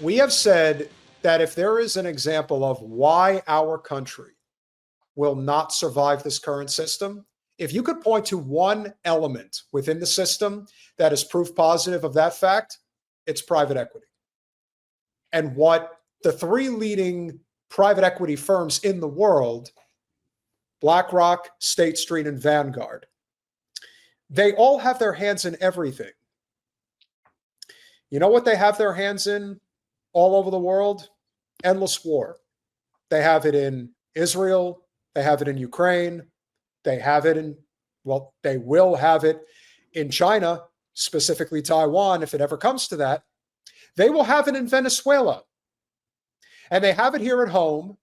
We have said that if there is an example of why our country will not survive this current system, if you could point to one element within the system that is proof positive of that fact, it's private equity. And what the three leading private equity firms in the world, BlackRock, State Street, and Vanguard, they all have their hands in everything. You know what they have their hands in all over the world? Endless war. They have it in Israel. They have it in Ukraine. They have it in, well, they will have it in China, specifically Taiwan, if it ever comes to that. They will have it in Venezuela. And they have it here at home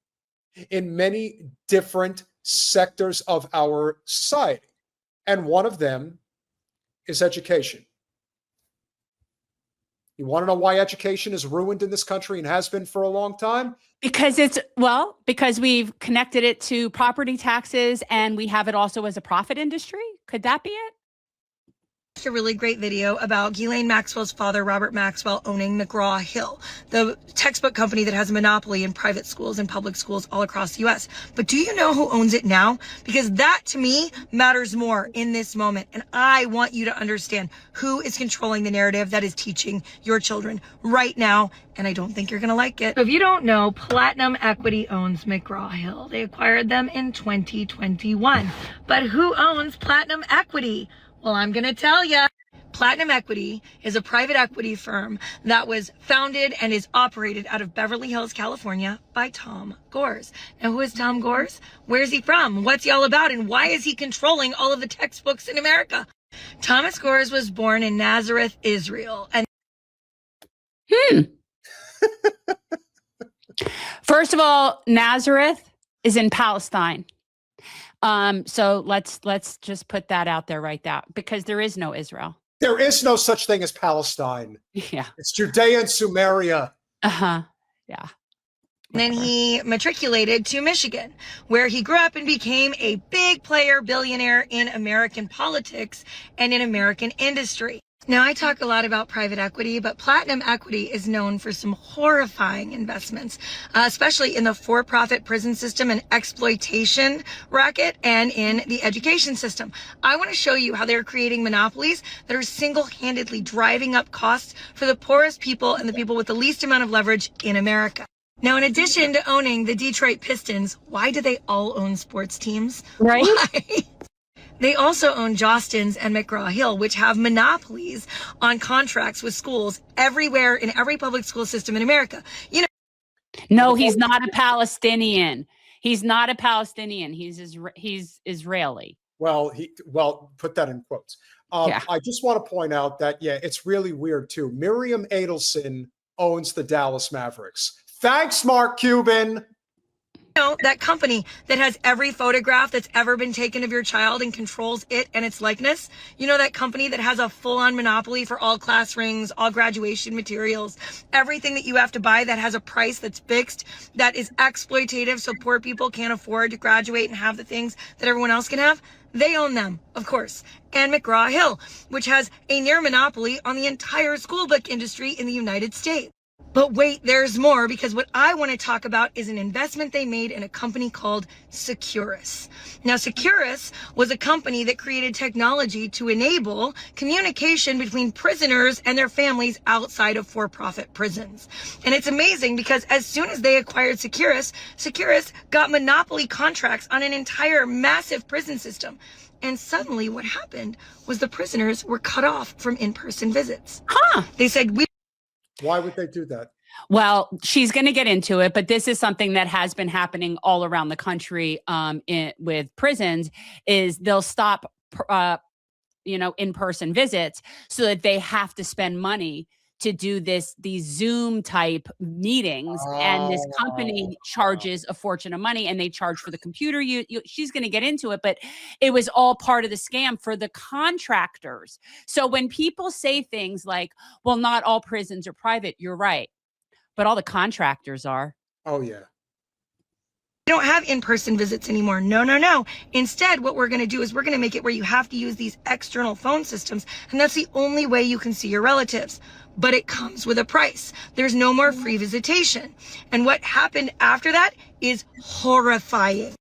in many different sectors of our society. And one of them is education. You want to know why education is ruined in this country and has been for a long time? Because because we've connected it to property taxes and we have it also as a profit industry. Could that be it? A really great video about Ghislaine Maxwell's father, Robert Maxwell, owning McGraw-Hill, the textbook company that has a monopoly in private schools and public schools all across the U.S. But do you know who owns it now? Because that, to me, matters more in this moment. And I want you to understand who is controlling the narrative that is teaching your children right now. And I don't think you're going to like it. So if you don't know, Platinum Equity owns McGraw-Hill. They acquired them in 2021. But who owns Platinum Equity? Well, I'm going to tell you. Platinum Equity is a private equity firm that was founded and is operated out of Beverly Hills, California by Tom Gores. Now, who is Tom Gores? Where's he from? What's he all about? And why is he controlling all of the textbooks in America? Thomas Gores was born in Nazareth, Israel. And First of all, Nazareth is in Palestine. So let's just put that out there right now, because there is no Israel. There is no such thing as Palestine. Yeah. It's Judea and Sumeria. Uh-huh. Yeah. Then he matriculated to Michigan, where he grew up and became a big player, billionaire in American politics and in American industry. Now, I talk a lot about private equity, but Platinum Equity is known for some horrifying investments, especially in the for-profit prison system and exploitation racket and in the education system. I want to show you how they're creating monopolies that are single-handedly driving up costs for the poorest people and the people with the least amount of leverage in America. Now, in addition to owning the Detroit Pistons, why do they all own sports teams? Right? Why? They also own Jostens and McGraw-Hill, which have monopolies on contracts with schools everywhere in every public school system in America. You know. No, he's not a Palestinian. He's not a Palestinian. He's Israeli. Well, put that in quotes. Yeah. I just want to point out that, it's really weird too. Miriam Adelson owns the Dallas Mavericks. Thanks, Mark Cuban. That company that has every photograph that's ever been taken of your child and controls it and its likeness. You know, that company that has a full-on monopoly for all class rings, all graduation materials, everything that you have to buy that has a price that's fixed, that is exploitative so poor people can't afford to graduate and have the things that everyone else can have. They own them, of course. And McGraw-Hill, which has a near monopoly on the entire school book industry in the United States. But wait, there's more, because what I want to talk about is an investment they made in a company called Securus. Now, Securus was a company that created technology to enable communication between prisoners and their families outside of for-profit prisons. And it's amazing because as soon as they acquired Securus, Securus got monopoly contracts on an entire massive prison system. And suddenly what happened was the prisoners were cut off from in-person visits. They said, Why would they do that? Well, she's going to get into it, but this is something that has been happening all around the country with prisons. Is they'll stop, in-person visits so that they have to spend money to do these Zoom type meetings, and this company charges a fortune of money, and they charge for the computer. She's going to get into it, but it was all part of the scam for the contractors. So when people say things like, well, not all prisons are private, you're right, but all the contractors are. Oh, yeah. We don't have in-person visits anymore. No. Instead, what we're going to do is we're going to make it where you have to use these external phone systems, and that's the only way you can see your relatives. but it comes with a price. There's no more free visitation. And what happened after that is horrifying.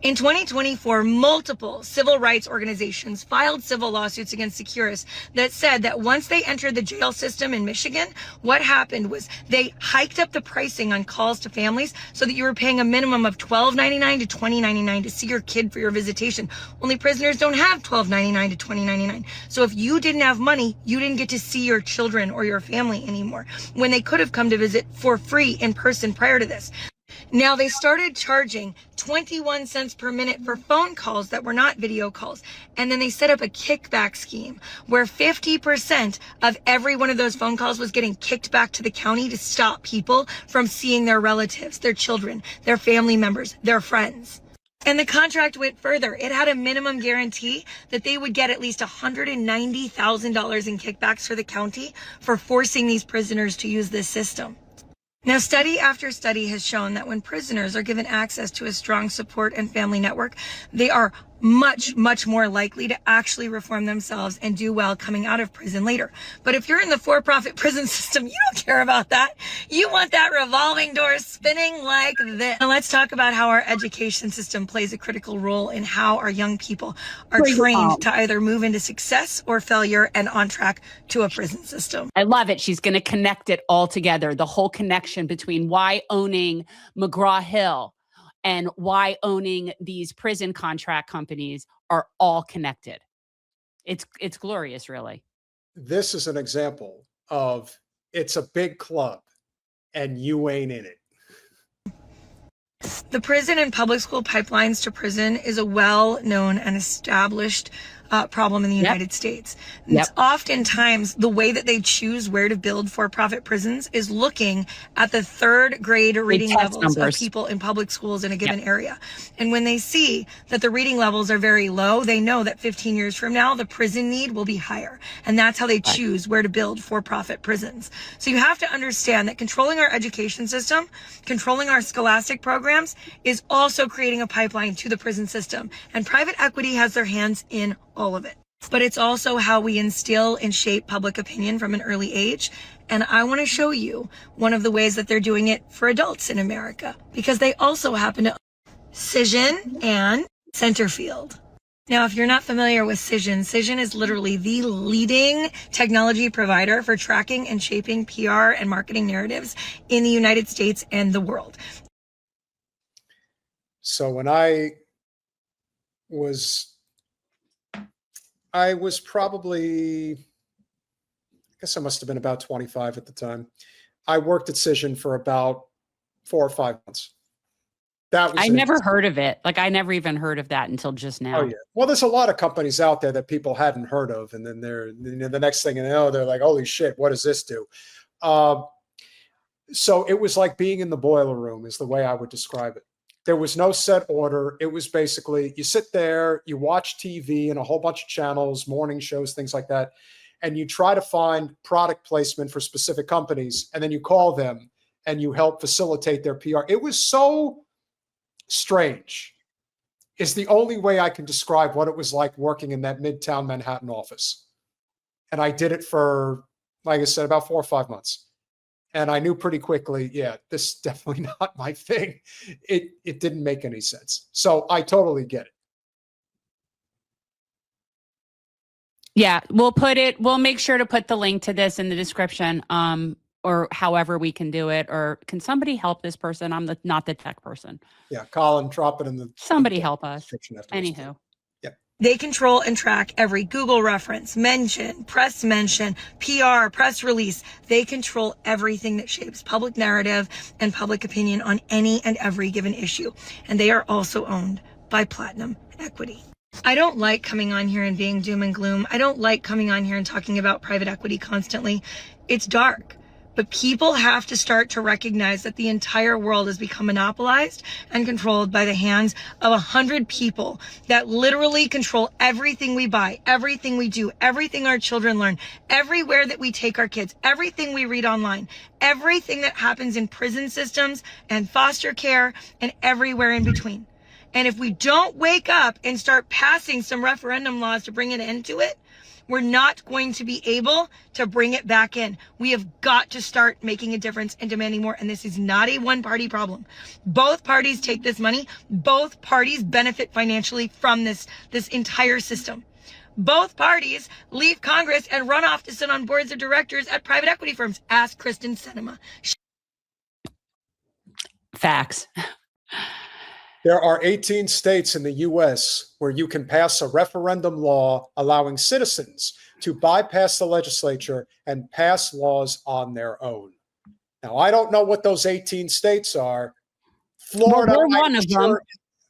In 2024, multiple civil rights organizations filed civil lawsuits against Securus that said that once they entered the jail system in Michigan, what happened was they hiked up the pricing on calls to families so that you were paying a minimum of $12.99 to $20.99 to see your kid for your visitation. Only prisoners don't have $12.99 to $20.99. So if you didn't have money, you didn't get to see your children or your family anymore when they could have come to visit for free in person prior to this. Now they started charging 21 cents per minute for phone calls that were not video calls. And then they set up a kickback scheme where 50% of every one of those phone calls was getting kicked back to the county to stop people from seeing their relatives, their children, their family members, their friends. And the contract went further. It had a minimum guarantee that they would get at least $190,000 in kickbacks for the county for forcing these prisoners to use this system. Now, study after study has shown that when prisoners are given access to a strong support and family network, they are much, much more likely to actually reform themselves and do well coming out of prison later. But if you're in the for-profit prison system, you don't care about that. You want that revolving door spinning like this. Now let's talk about how our education system plays a critical role in how our young people are trained to either move into success or failure and on track to a prison system. I love it. She's going to connect it all together. The whole connection between why owning McGraw-Hill and why owning these prison contract companies are all connected. It's glorious, really. This is an example of it's a big club and you ain't in it. The prison and public school pipelines to prison is a well-known and established problem in the United States. It's oftentimes the way that they choose where to build for-profit prisons is looking at the third grade reading levels of people in public schools in a given area. And when they see that the reading levels are very low, they know that 15 years from now, the prison need will be higher. And that's how they choose where to build for-profit prisons. So you have to understand that controlling our education system, controlling our scholastic programs is also creating a pipeline to the prison system. And private equity has their hands in all of it. But it's also how we instill and shape public opinion from an early age. And I want to show you one of the ways that they're doing it for adults in America, because they also happen to Cision and Centerfield. Now, if you're not familiar with Cision, Cision is literally the leading technology provider for tracking and shaping PR and marketing narratives in the United States and the world. So when I was probably, I guess I must have been about 25 at the time. I worked at Cision for about 4 or 5 months. That was I never heard of it. Like I never even heard of that until just now. Oh yeah. Well, there's a lot of companies out there that people hadn't heard of, and then the next thing you know, they're like, "Holy shit, what does this do?" So it was like being in the boiler room, is the way I would describe it. There was no set order. It was basically you sit there, you watch TV and a whole bunch of channels, morning shows, things like that, and you try to find product placement for specific companies, and then you call them and you help facilitate their PR. It was so strange, is the only way I can describe what it was like working in that Midtown Manhattan office. And I did it for, like I said, about 4 or 5 months. And I knew pretty quickly, yeah, this is definitely not my thing. It didn't make any sense. So I totally get it. Yeah, we'll make sure to put the link to this in the description, or however we can do it. Or can somebody help this person? I'm not the tech person. Yeah, Colin, drop it in the somebody help us. Anywho. They control and track every Google reference, mention, press mention, PR, press release. They control everything that shapes public narrative and public opinion on any and every given issue. And they are also owned by Platinum Equity. I don't like coming on here and being doom and gloom. I don't like coming on here and talking about private equity constantly. It's dark. But people have to start to recognize that the entire world has become monopolized and controlled by the hands of 100 people that literally control everything we buy, everything we do, everything our children learn, everywhere that we take our kids, everything we read online, everything that happens in prison systems and foster care and everywhere in between. And if we don't wake up and start passing some referendum laws to bring an end to it, we're not going to be able to bring it back in. We have got to start making a difference and demanding more. And this is not a one-party problem. Both parties take this money. Both parties benefit financially from this entire system. Both parties leave Congress and run off to sit on boards of directors at private equity firms. Ask Kristen Sinema. Facts. There are 18 states in the US where you can pass a referendum law allowing citizens to bypass the legislature and pass laws on their own. Now, I don't know what those 18 states are. Florida, we're one of them.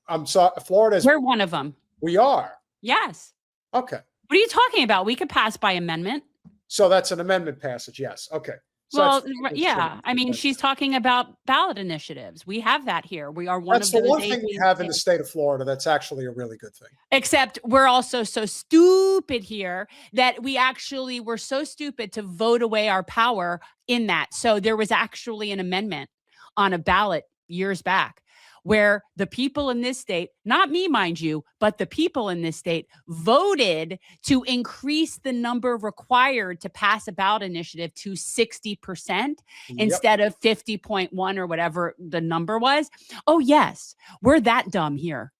I'm sorry, Florida's. We're one of them. We are. Yes. Okay. What are you talking about? We could pass by amendment. So that's an amendment passage. Yes. Okay. So Well, yeah. I mean, she's talking about ballot initiatives. We have that here. We are one that's of the those one thing we 18 have in the states. state of Florida. That's actually a really good thing. Except we're also so stupid here that we actually were so stupid to vote away our power in that. So there was actually an amendment on a ballot years back where the people in this state, not me, mind you, but the people in this state voted to increase the number required to pass a ballot initiative to 60% instead of 50.1 or whatever the number was. Oh, yes, we're that dumb here.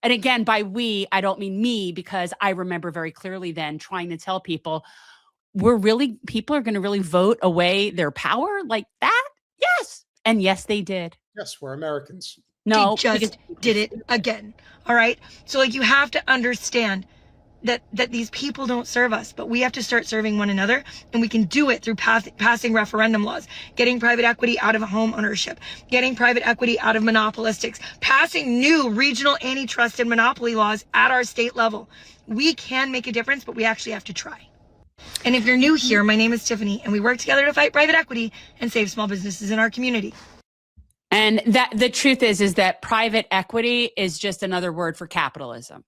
And again, by we, I don't mean me, because I remember very clearly then trying to tell people, people are going to really vote away their power like that? Yes. And yes, they did. Yes, we're Americans. No, She just did it again. All right. So like you have to understand that these people don't serve us, but we have to start serving one another, and we can do it through passing referendum laws, getting private equity out of home ownership, getting private equity out of monopolistics, passing new regional antitrust and monopoly laws at our state level. We can make a difference, but we actually have to try. And if you're new here, my name is Tiffany, and we work together to fight private equity and save small businesses in our community. And that the truth is that private equity is just another word for capitalism.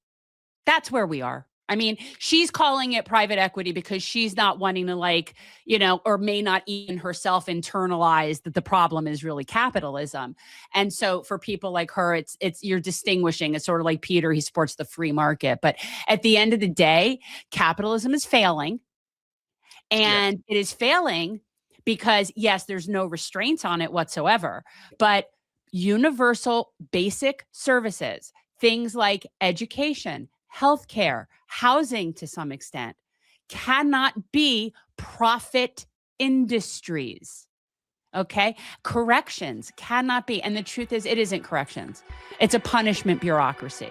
That's where we are. I mean, she's calling it private equity because she's not wanting to or may not even herself internalize that the problem is really capitalism. And so for people like her, it's you're distinguishing. It's sort of like Peter, he supports the free market. But at the end of the day, capitalism is failing. And it is failing because, yes, there's no restraints on it whatsoever, but universal basic services, things like education, healthcare, housing to some extent, cannot be profit industries. Okay? Corrections cannot be. And the truth is, it isn't corrections. It's a punishment bureaucracy.